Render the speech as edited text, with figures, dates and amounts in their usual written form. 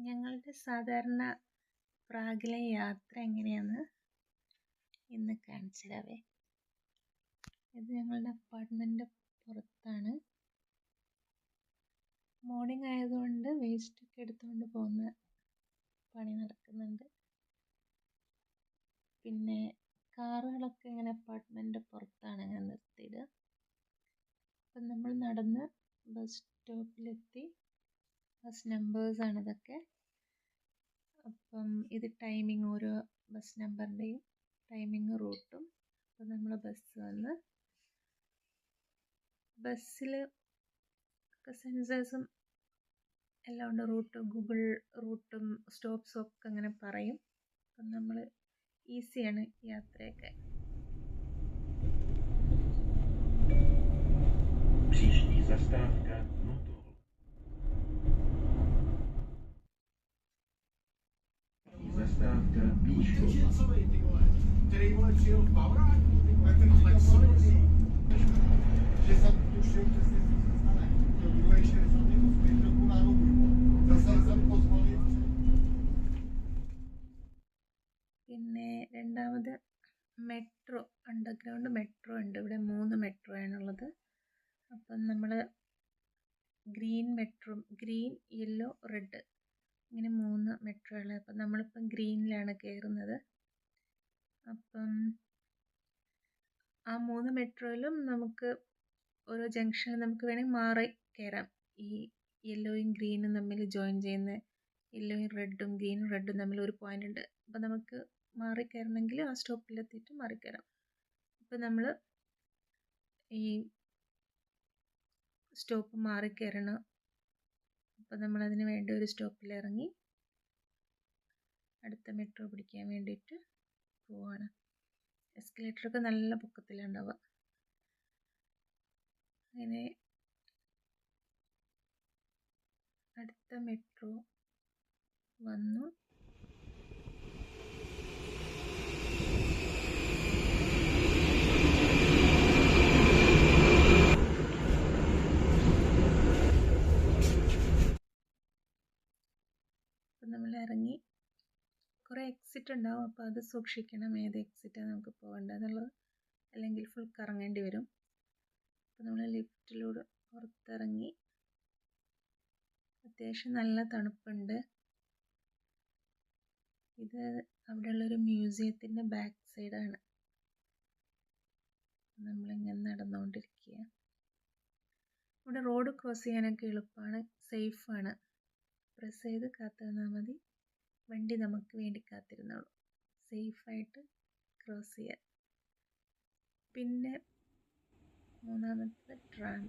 ഞങ്ങളുടെ സാധാരണ പ്രാഗിലെ യാത്ര എങ്ങനെയാണെന്ന് ഇന്ന് കാണിച്ചു തരാവേ. ഇത് ഞങ്ങളുടെ അപ്പാർട്ട്മെൻറ്റ് പുറത്താണ്. മോർണിംഗ് ആയതുകൊണ്ട് വേസ്റ്റൊക്കെ എടുത്തുകൊണ്ട് പോകുന്ന പണി നടക്കുന്നുണ്ട്. പിന്നെ കാറുകളൊക്കെ ഇങ്ങനെ അപ്പാർട്ട്മെൻറ്റ് പുറത്താണ് ഞാൻ നിർത്തിയിടുക. അപ്പം നമ്മൾ നടന്ന് ബസ് സ്റ്റോപ്പിലെത്തി. ബസ് നമ്പേഴ്സാണ് ഇതൊക്കെ. അപ്പം ഇത് ടൈമിങ്, ഓരോ ബസ് നമ്പറിൻ്റെയും ടൈമിങ്, റൂട്ടും. അപ്പം നമ്മൾ ബസ് വന്ന് ബസ്സിൽ ഒക്കെ സെൻസേഴ്സും എല്ലാം ഉണ്ട്. ഗൂഗിൾ റൂട്ടും സ്റ്റോപ്സും ഒക്കെ അങ്ങനെ പറയും. അപ്പം നമ്മൾ ഈസിയാണ് യാത്രയൊക്കെ. Příští zastávka Motor. Zastávka Píškov. Který vole přijel v Bavoráku, ten flexibilní. Že jsem tušil, že si stane. To druhé 68 roku na rubu. Zase jsem pozvolil. പിന്നെ രണ്ടാമത് മെട്രോ, അണ്ടർഗ്രൗണ്ട് മെട്രോ ഉണ്ട്. ഇവിടെ 3 മെട്രോ ആണുള്ളത്. അപ്പം നമ്മൾ green metro, green, yellow, red, ഇങ്ങനെ 3 മെട്രോകൾ. അപ്പം നമ്മളിപ്പം ഗ്രീനിലാണ് കയറുന്നത്. അപ്പം ആ 3 മെട്രോയിലും നമുക്ക് ഓരോ ജംഗ്ഷനിൽ നമുക്ക് വേണമെങ്കിൽ മാറി കയറാം. ഈ യെല്ലോയും ഗ്രീനും തമ്മിൽ ജോയിൻ ചെയ്യുന്ന, യെല്ലോയും റെഡും ഗ്രീനും റെഡും തമ്മിൽ ഒരു പോയിൻ്റ് ഉണ്ട്. അപ്പം നമുക്ക് മാറി കയറണമെങ്കിൽ ആ സ്റ്റോപ്പിലെത്തിയിട്ട് മാറിക്കയറാം. അപ്പം നമ്മൾ ഈ സ്റ്റോപ്പ് മാറി കയറണം. അപ്പം നമ്മളതിന് വേണ്ടി ഒരു സ്റ്റോപ്പിൽ ഇറങ്ങി അടുത്ത മെട്രോ പിടിക്കാൻ വേണ്ടിയിട്ട് പോവാണ്. എസ്കലേറ്ററൊക്കെ നല്ല പൊക്കത്തിലുണ്ടാവുക. അങ്ങനെ അടുത്ത മെട്രോ വന്നു. അപ്പം നമ്മൾ ഇറങ്ങി. കുറേ എക്സിറ്റ് ഉണ്ടാവും. അപ്പോൾ അത് സൂക്ഷിക്കണം, ഏത് എക്സിറ്റാണ് നമുക്ക് പോകേണ്ടതെന്നുള്ളത്, അല്ലെങ്കിൽ ഫുൾ കറങ്ങേണ്ടി വരും. അപ്പോൾ നമ്മൾ ലിഫ്റ്റിലൂടെ പുറത്തിറങ്ങി. അത്യാവശ്യം നല്ല തണുപ്പുണ്ട്. ഇത് അവിടെയുള്ളൊരു മ്യൂസിയത്തിൻ്റെ ബാക്ക് സൈഡാണ്. നമ്മളിങ്ങനെ നടന്നുകൊണ്ടിരിക്കുക. ഇവിടെ റോഡ് ക്രോസ് ചെയ്യാനൊക്കെ എളുപ്പമാണ്, സേഫാണ്. പ്രസ് ചെയ്ത് കാത്തു നിന്നാൽ മതി, വണ്ടി നമുക്ക് വേണ്ടി കാത്തിരുന്നോളൂ. സേഫായിട്ട് ക്രോസ് ചെയ്യാൻ. പിന്നെ മൂന്നാമത്തെ ട്രാം.